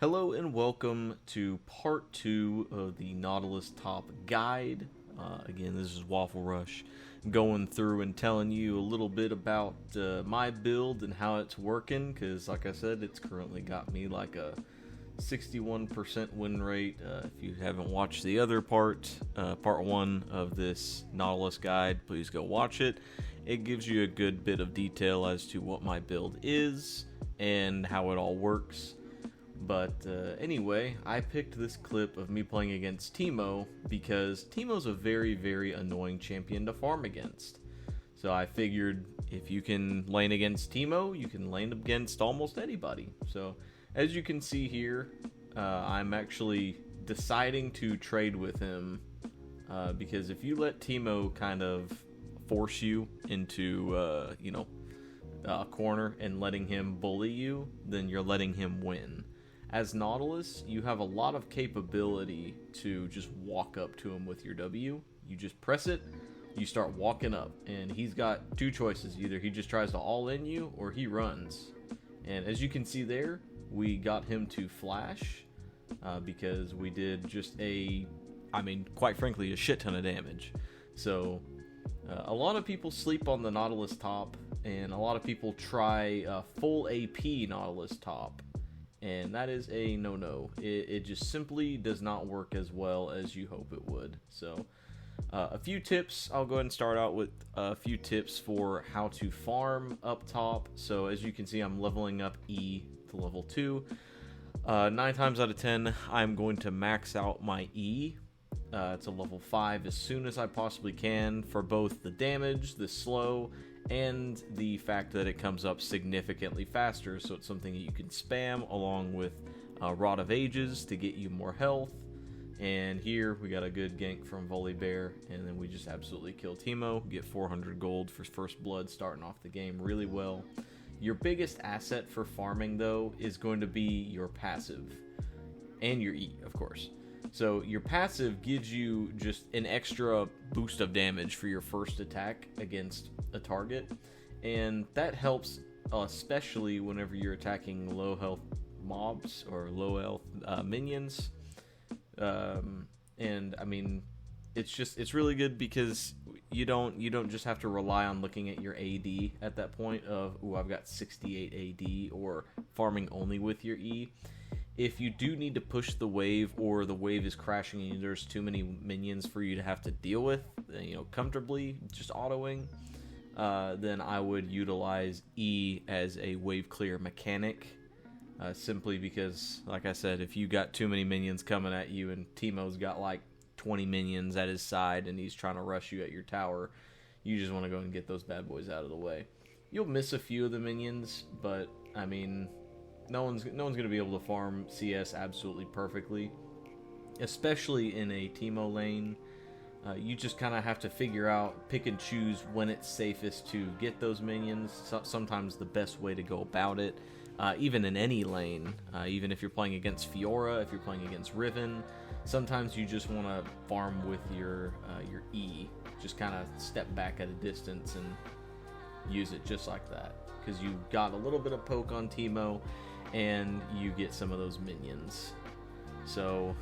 Hello and welcome to part 2 of the Nautilus Top Guide. Again, this is Wafflerush going through and telling you a little bit about my build and how it's working, because like I said, it's currently got me like a 61% win rate. If you haven't watched the other part 1 of this Nautilus guide, please go watch it. It gives you a good bit of detail as to what my build is and how it all works. But anyway, I picked this clip of me playing against Teemo because Teemo's a very, very annoying champion to farm against. So I figured if you can lane against Teemo, you can lane against almost anybody. So as you can see here, I'm actually deciding to trade with him because if you let Teemo kind of force you into, a corner and letting him bully you, then you're letting him win. As Nautilus, you have a lot of capability to just walk up to him with your W. You just press it, you start walking up, and he's got two choices. Either he just tries to all-in you, or he runs. And as you can see there, we got him to flash, because we did just quite frankly, a shit ton of damage. So, a lot of people sleep on the Nautilus top, and a lot of people try full AP Nautilus top. And that is a no-no. It just simply does not work as well as you hope it would. So, a few tips. I'll go ahead and start out with a few tips for how to farm up top. So, as you can see, I'm leveling up E to level 2. 9 times out of 10, I'm going to max out my E to level 5 as soon as I possibly can for both the damage, the slow, and the fact that it comes up significantly faster, so it's something that you can spam along with Rod of Ages to get you more health. And here we got a good gank from Volibear, and then we just absolutely kill Teemo, get 400 gold for first blood, starting off the game really well. Your biggest asset for farming, though, is going to be your passive, and your E, of course. So your passive gives you just an extra boost of damage for your first attack against a target, and that helps especially whenever you're attacking low health mobs or low health minions. And I mean, it's really good because you don't just have to rely on looking at your AD at that point of, ooh, I've got 68 AD, or farming only with your E. If you do need to push the wave, or the wave is crashing and there's too many minions for you to have to deal with, comfortably, just autoing, then I would utilize E as a wave clear mechanic, simply because, like I said, if you got too many minions coming at you and Teemo's got like 20 minions at his side and he's trying to rush you at your tower, you just want to go and get those bad boys out of the way. You'll miss a few of the minions, but I mean, no one's going to be able to farm CS absolutely perfectly, especially in a Teemo lane. You just kind of have to figure out, pick and choose when it's safest to get those minions. Sometimes the best way to go about it, even in any lane, even if you're playing against Fiora, if you're playing against Riven, sometimes you just want to farm with your E. Just kind of step back at a distance and use it just like that, because you got a little bit of poke on Teemo, and you get some of those minions. So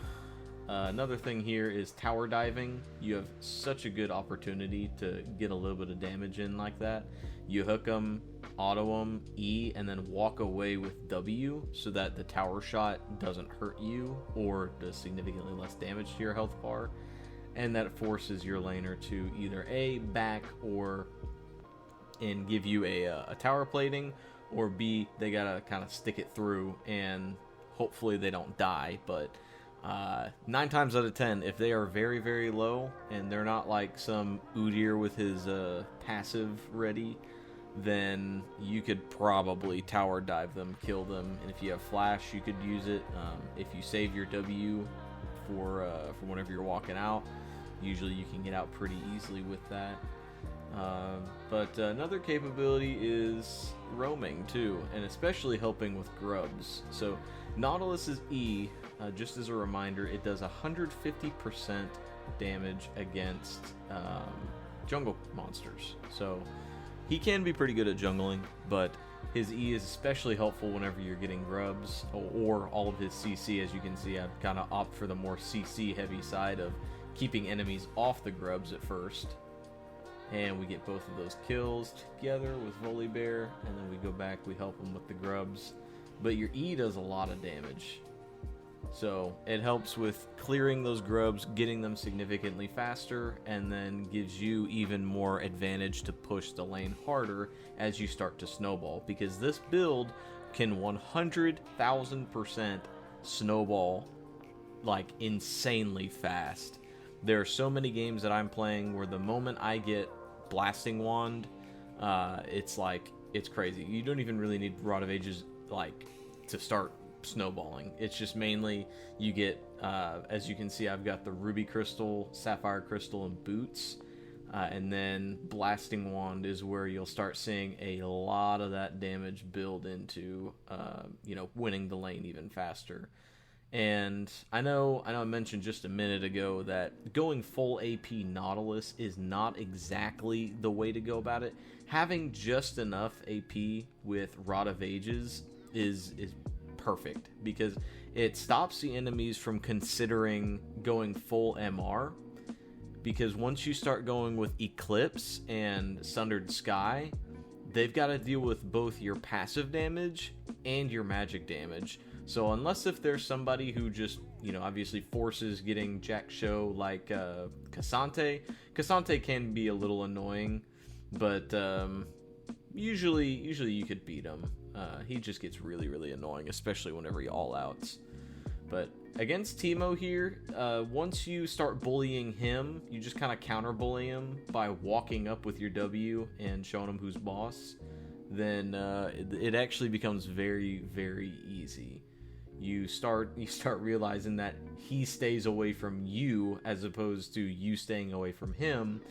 another thing here is tower diving. You have such a good opportunity to get a little bit of damage in like that. You hook them, auto them, E, and then walk away with W, so that the tower shot doesn't hurt you or does significantly less damage to your health bar, and that forces your laner to either A, back, or and give you a tower plating, or B, they gotta kind of stick it through and hopefully they don't die. But 9 times out of 10, if they are very, very low and they're not like some Udyr with his passive ready, then you could probably tower dive them, kill them, and if you have flash, you could use it. If you save your W for whenever you're walking out, usually you can get out pretty easily with that. But another capability is roaming too, and especially helping with grubs. So Nautilus's E, just as a reminder, it does 150% damage against jungle monsters. So he can be pretty good at jungling, but His E is especially helpful whenever you're getting grubs, or all of his CC. As you can see, I've kind of opt for the more CC heavy side of keeping enemies off the grubs at first. And we get both of those kills together with Volibear, and then we go back, we help him with the grubs. But your E does a lot of damage. So it helps with clearing those grubs, getting them significantly faster, and then gives you even more advantage to push the lane harder as you start to snowball. Because this build can 100,000% snowball like insanely fast. There are so many games that I'm playing where the moment I get Blasting Wand, it's crazy. You don't even really need Rod of Ages like to start snowballing. It's just mainly you get, as you can see, I've got the Ruby Crystal, Sapphire Crystal, and Boots, and then Blasting Wand is where you'll start seeing a lot of that damage build into, winning the lane even faster. And I know I mentioned just a minute ago that going full AP Nautilus is not exactly the way to go about it. Having just enough AP with Rod of Ages is perfect, because it stops the enemies from considering going full MR, because once you start going with Eclipse and Sundered Sky, they've got to deal with both your passive damage and your magic damage. So unless if there's somebody who just, obviously forces getting Jack Show like Cassante can be a little annoying, but usually you could beat him. He just gets really, really annoying, especially whenever he all-outs. But against Teemo here, once you start bullying him, you just kind of counter-bully him by walking up with your W and showing him who's boss. Then it actually becomes very, very easy. You start realizing that he stays away from you as opposed to you staying away from him,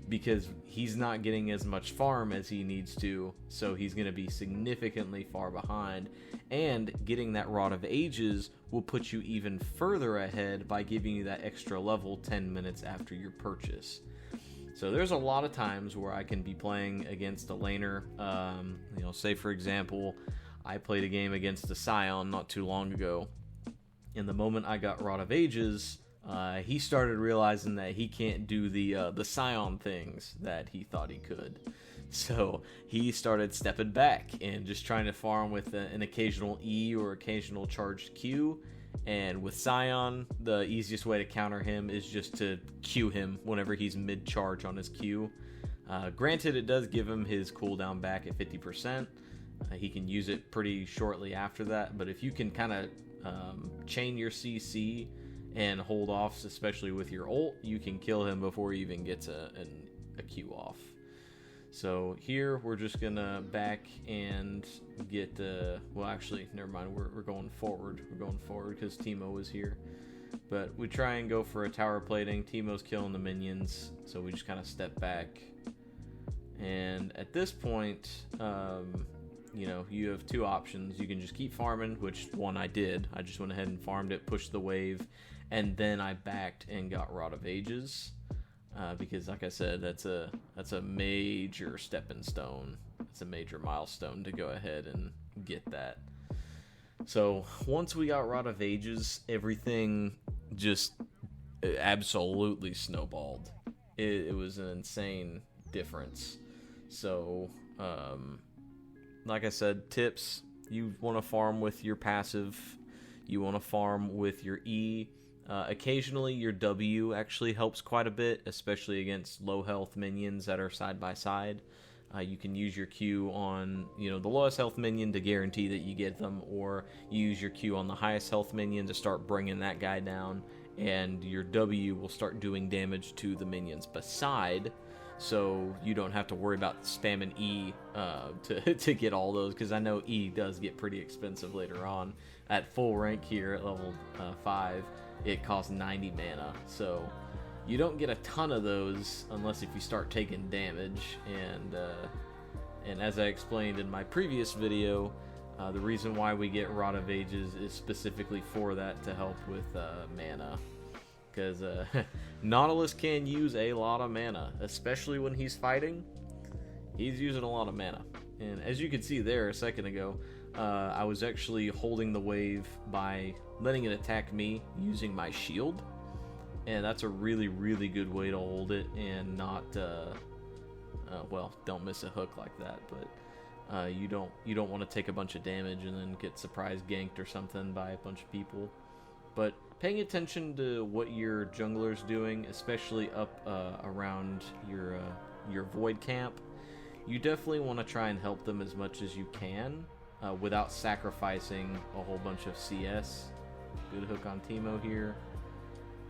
because he's not getting as much farm as he needs to, so he's going to be significantly far behind. And getting that Rod of Ages will put you even further ahead by giving you that extra level 10 minutes after your purchase. So there's a lot of times where I can be playing against a laner, say for example, I played a game against a Scion not too long ago, and the moment I got Rod of Ages, he started realizing that he can't do the Scion things that he thought he could. So he started stepping back and just trying to farm with an occasional E or occasional charged Q. And with Scion, the easiest way to counter him is just to Q him whenever he's mid-charge on his Q. Granted, it does give him his cooldown back at 50%. He can use it pretty shortly after that, but if you can kind of chain your CC and hold off, especially with your ult, you can kill him before he even gets a Q off. So here we're just gonna back and get well, actually never mind, we're going forward. We're going forward because Teemo is here, but we try and go for a tower plating. Teemo's killing the minions, so we just kind of step back. And at this point, you have two options. You can just keep farming, which one I did. I just went ahead and farmed it, pushed the wave, and then I backed and got Rod of Ages, because like I said, that's a major stepping stone. It's a major milestone to go ahead and get that. So once we got Rod of Ages, everything just absolutely snowballed. It was an insane difference. So like I said, tips: you want to farm with your passive, you want to farm with your E. Occasionally your W actually helps quite a bit, especially against low health minions that are side by side. You can use your Q on the lowest health minion to guarantee that you get them, or you use your Q on the highest health minion to start bringing that guy down, and your W will start doing damage to the minions beside, so you don't have to worry about spamming E to get all those, because I know E does get pretty expensive later on. At full rank here at level 5, it costs 90 mana, so you don't get a ton of those unless if you start taking damage. And as I explained in my previous video, the reason why we get Rod of Ages is specifically for that, to help with mana. Because Nautilus can use a lot of mana, especially when he's fighting. He's using a lot of mana, And as you could see there a second ago, I was actually holding the wave by letting it attack me using my shield. And that's a really, really good way to hold it and not, well, don't miss a hook like that. But you don't want to take a bunch of damage and then get surprise ganked or something by a bunch of people. But paying attention to what your jungler's doing, especially up around your void camp, you definitely want to try and help them as much as you can without sacrificing a whole bunch of CS. Good hook on Teemo here.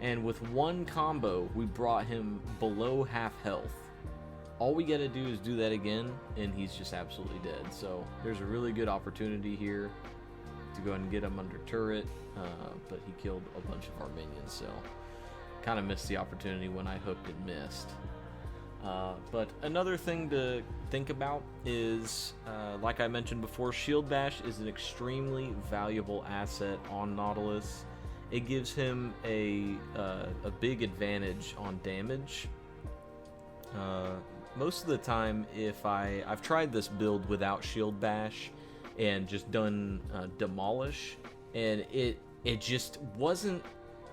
And with one combo, we brought him below half health. All we gotta do is do that again, and he's just absolutely dead. So there's a really good opportunity here to go ahead and get him under turret, but he killed a bunch of our minions, so kind of missed the opportunity when I hooked and missed. But another thing to think about is, like I mentioned before, Shield Bash is an extremely valuable asset on Nautilus. It gives him a big advantage on damage. Most of the time, if I've tried this build without Shield Bash and just done Demolish, and it just wasn't,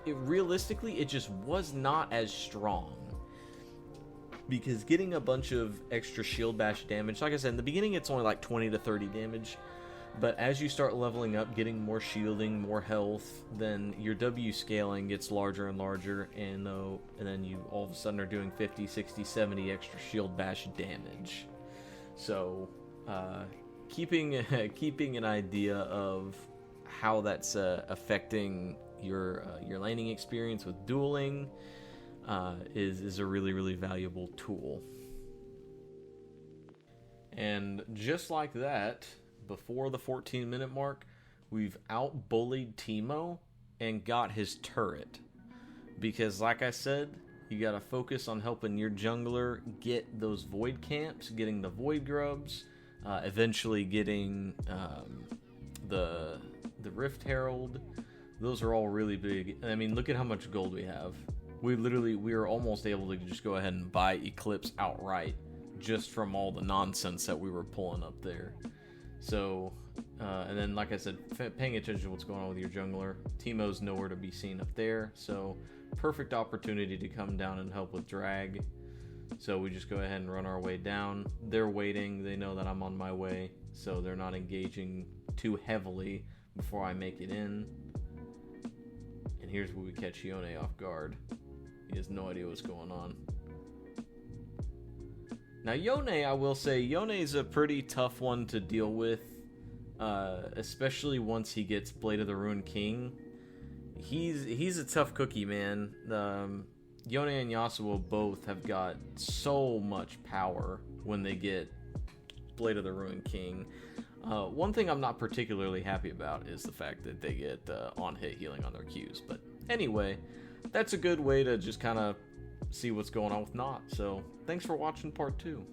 realistically, it just was not as strong. Because getting a bunch of extra Shield Bash damage, like I said, in the beginning it's only like 20 to 30 damage, but as you start leveling up, getting more shielding, more health, then your W scaling gets larger and larger, and then you all of a sudden are doing 50, 60, 70 extra Shield Bash damage. So, keeping an idea of how that's affecting your laning experience with dueling is a really, really valuable tool. And just like that, before the 14-minute mark, we've out-bullied Teemo and got his turret. Because like I said, you gotta focus on helping your jungler get those void camps, getting the void grubs, eventually getting the Rift Herald. Those are all really big. I mean, look at how much gold we have. We are almost able to just go ahead and buy Eclipse outright just from all the nonsense that we were pulling up there. So, and then like I said, paying attention to what's going on with your jungler. Teemo's nowhere to be seen up there, so perfect opportunity to come down and help with drag. So we just go ahead and run our way down. They're waiting, they know that I'm on my way, so they're not engaging too heavily before I make it in. And here's where we catch Yone off guard. He has no idea what's going on. Now Yone, I will say, Yone's a pretty tough one to deal with, especially once he gets Blade of the Ruined King. He's a tough cookie, man. Yone and Yasuo both have got so much power when they get Blade of the Ruined King. One thing I'm not particularly happy about is the fact that they get on-hit healing on their Qs. But anyway, that's a good way to just kind of see what's going on with Naut. So thanks for watching part 2.